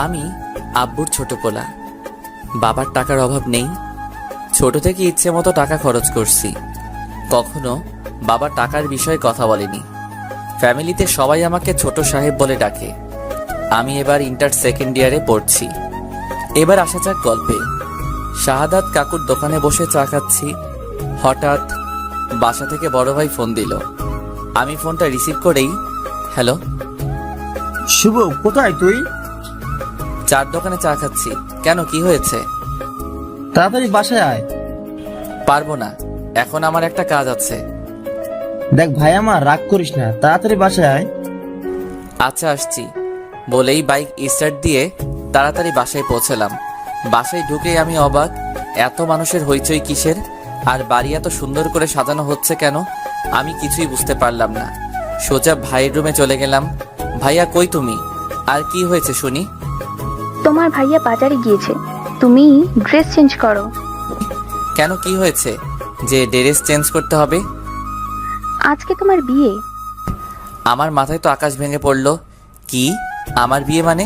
আমি আব্বুর ছোট পোলা। বাবার টাকার অভাব নেই। ছোট থেকে ইচ্ছে মতো টাকা খরচ করছি। কখনো বাবা টাকার বিষয়ে কথা বলেনি। ফ্যামিলিতে সবাই আমাকে ছোট সাহেব বলে ডাকে। আমি এবার ইন্টার সেকেন্ড ইয়ারে পড়ছি। এবার আসা যাক গল্পে। শাহাদাত কাকুর দোকানে বসে চা খাচ্ছি। হঠাৎ বাসা থেকে বড় ভাই ফোন দিল। আমি ফোনটা রিসিভ করেই, হ্যালো। শুভ, কোথায় তুই? চার দোকানে চা খাচ্ছি। কেন, কি হয়েছে? তাড়াতাড়ি বাসায় আয়। পারবো না, এখন আমার একটা কাজ আছে। দেখ ভাই, আমার রাগ করিস না, তাড়াতাড়ি বাসায় আয়। আচ্ছা, আসছি বলেই বাইক স্টার্ট দিয়ে তাড়াতাড়ি বাসায় পৌঁছলাম। বাসায় ঢুকেই আমি অবাক, এত মানুষের হইচই কিসের? আর বাড়ি এত সুন্দর করে সাজানো হচ্ছে কেন? আমি কিছুই বুঝতে পারলাম না। সোজা ভাইয়ের রুমে চলে গেলাম। ভাইয়া, কই তুমি? আর কি হয়েছে শুনি? তোমার ভাইয়া বাজারে গিয়েছে, তুমি ড্রেস চেঞ্জ করো। কেন, কি হয়েছে যে ড্রেস চেঞ্জ করতে হবে? আজকে তোমার বিয়ে। আমার মাথায় তো আকাশ ভেঙে পড়লো। কি, আমার বিয়ে মানে?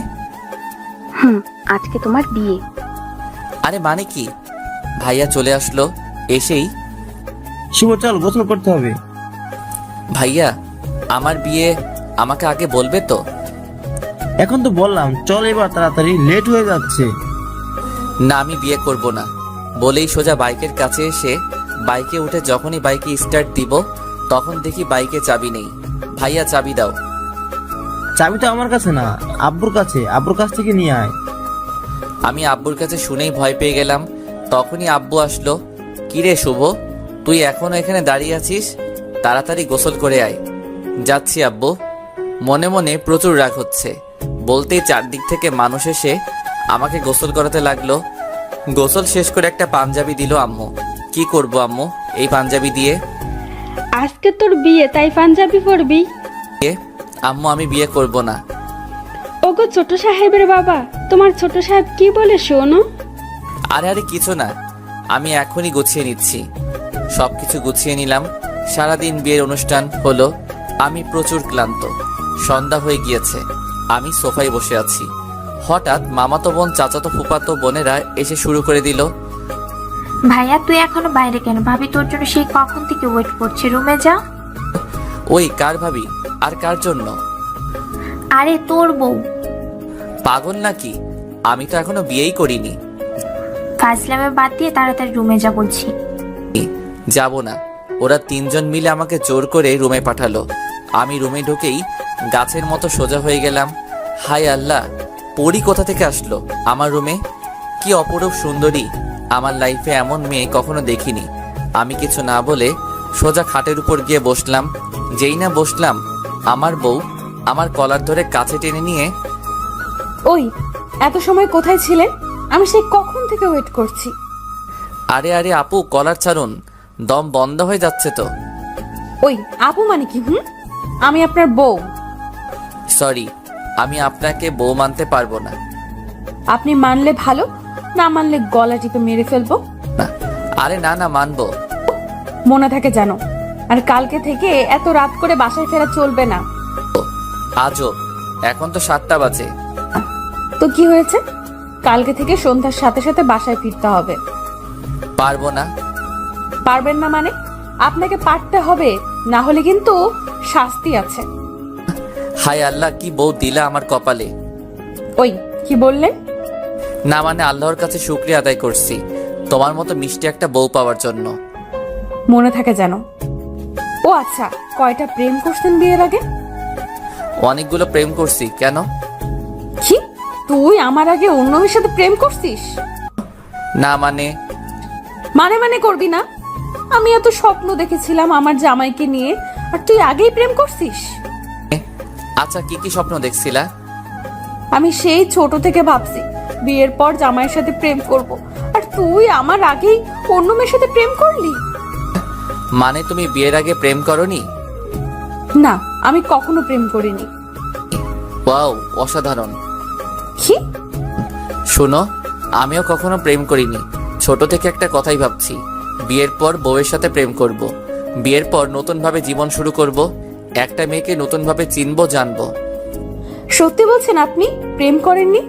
আজকে তোমার বিয়ে। আরে মানে কি? ভাইয়া চলে আসলো। এসেই, শুভ চল, গোসল করতে হবে। ভাইয়া আমার বিয়ে, আমাকে আগে বলবে তো? এখন তো বললাম, চল এবার তাড়াতাড়ি, লেট হয়ে যাচ্ছে। না, আমি বিয়ে করব না বলেই সোজা বাইকের কাছে এসে বাইকে উঠে যখনই বাইকে স্টার্ট দিব তখন দেখি বাইকে চাবি নেই। ভাইয়া, চাবি দাও। চাবি তো আমার কাছে না, আব্বুর কাছে, আব্বুর কাছ থেকে নিয়ে আয়। আমি আব্বুর কাছে শুনেই ভয় পেয়ে গেলাম। তখনই আব্বু আসলো। কিরে শুভ, তুই এখনো এখানে দাঁড়িয়ে আছিস? তাড়াতাড়ি গোসল করে আয়। যাচ্ছি আব্বু। মনে মনে প্রচুর রাগ হচ্ছে। বলতেই চারদিক থেকে মানুষ এসে আমাকে গোসল করাতে লাগলো। গোসল শেষ করে একটা পাঞ্জাবি দিল আম্মু। কি করব আম্মু এই পাঞ্জাবি দিয়ে? আজকে তোর বিয়ে, তাই পাঞ্জাবি পরবি? আম্মু, আমি বিয়ে করব না। ওগো ছোট সাহেবের বাবা, তোমার ছোট সাহেব কি বলে শোনো? আরে আরে কিছু না, আমি এখনই গুছিয়ে নিচ্ছি। সবকিছু গুছিয়ে নিলাম। সারাদিন বিয়ের অনুষ্ঠান হলো। আমি প্রচুর ক্লান্ত। সন্ধ্যা হয়ে গিয়েছে। আমি সোফায় বসে আছি। হঠাৎ মামাতো বোন, চাচাতো ফুপাতো বোনেরা এসে শুরু করে দিল। ভাইয়া তুই এখনো বাইরে কেন? ভাবি তোর জন্য সেই কখন থেকে ওয়েট করছে, রুমে যা। ওই কার ভাবি? আর কার জন্য? আরে তোর বউ। পাগল নাকি? আমি তো এখনো বিয়েই করিনি। ফাজলামে বাদ দিয়ে তাড়াতাড়ি রুমে যা বলছি। যাব না। ওরা তিনজন মিলে আমাকে জোর করে রুমে পাঠালো। আমি রুমে ঢুকেই গাছের মতো সোজা হয়ে গেলাম। হায় আল্লাহ, পরি কোথা থেকে আসলো আমার রুমে? কি অপরূপ সুন্দরী! আমার লাইফে এমন মেয়ে কখনো দেখিনি। আমি কিছু না বলে সোজা খাটের উপর গিয়ে বসলাম। যেই না বসলাম, আমার বউ আমার কলার ধরে কাছে টেনে নিয়ে, ওই এত সময় কোথায় ছিলেন? আমি সেই কখন থেকে ওয়েট করছি। আরে আরে আপু, কলার ছাড়ুন, দম বন্ধ হয়ে যাচ্ছে তো। ওই আপু মানে কি? আমি আপনার বউ। সরি, আমি আপনাকে বউ মানতে পারবো না। আপনি মানলে ভালো, না মানলে গলা টিপে মেরে ফেলবো। না, আরে না না, মানবো। মনে থাকে জানো। আর কালকে থেকে এত রাত করে বাসায় ফেরা চলবে না। আজও, এখন তো 7টা বাজে। তো কি হয়েছে? কালকে থেকে সন্ধ্যার সাথে সাথে বাসায় ফিরতে হবে। পারবো না। পারবেন না মানে? আপনাকে পারতে হবে, না হলে কিন্তু শাস্তি আছে। হায় আল্লাহ, কি বউ দিলা আমার কপালে। ওই কি বললেন? না মানে আল্লাহর কাছে শুকরিয়া আদায় করছি তোমার মতো মিষ্টি একটা বউ পাওয়ার জন্য। মনে থাকে জানো। ও আচ্ছা, কয়টা প্রেম করছেন বিয়ের আগে? অনেকগুলো প্রেম করছি। কেন? কি, তুই আমার আগে অন্য মেয়ের সাথে প্রেম করছিস? না মানে? মানে মানে করবি না? আমি এত স্বপ্ন দেখেছিলাম আমার জামাইকে নিয়ে, আর তুই আগেই প্রেম করছিস? আচ্ছা, কি কি স্বপ্ন দেখছিলা? আমি সেই ছোট থেকে ভাবছি বিয়ের পর জামাইয়ের সাথে প্রেম করব, আর তুই আমার আগেই অন্য মেয়ের সাথে প্রেম করলি। মানে তুমি বিয়ের আগে প্রেম করনি? না, আমি কখনো প্রেম করিনি। ওয়াও, অসাধারণ। কি? শোনো, আমিও কখনো প্রেম করিনি। ছোট থেকে একটা কথাই ভাবছি, বিয়ের পর বউয়ের সাথে প্রেম করব। বিয়ের পর নতুন ভাবে জীবন শুরু করব। একটা মেয়েকে নতুন ভাবে চিনবো, জানবো। সত্যি বলছেন আপনি প্রেম করেননি?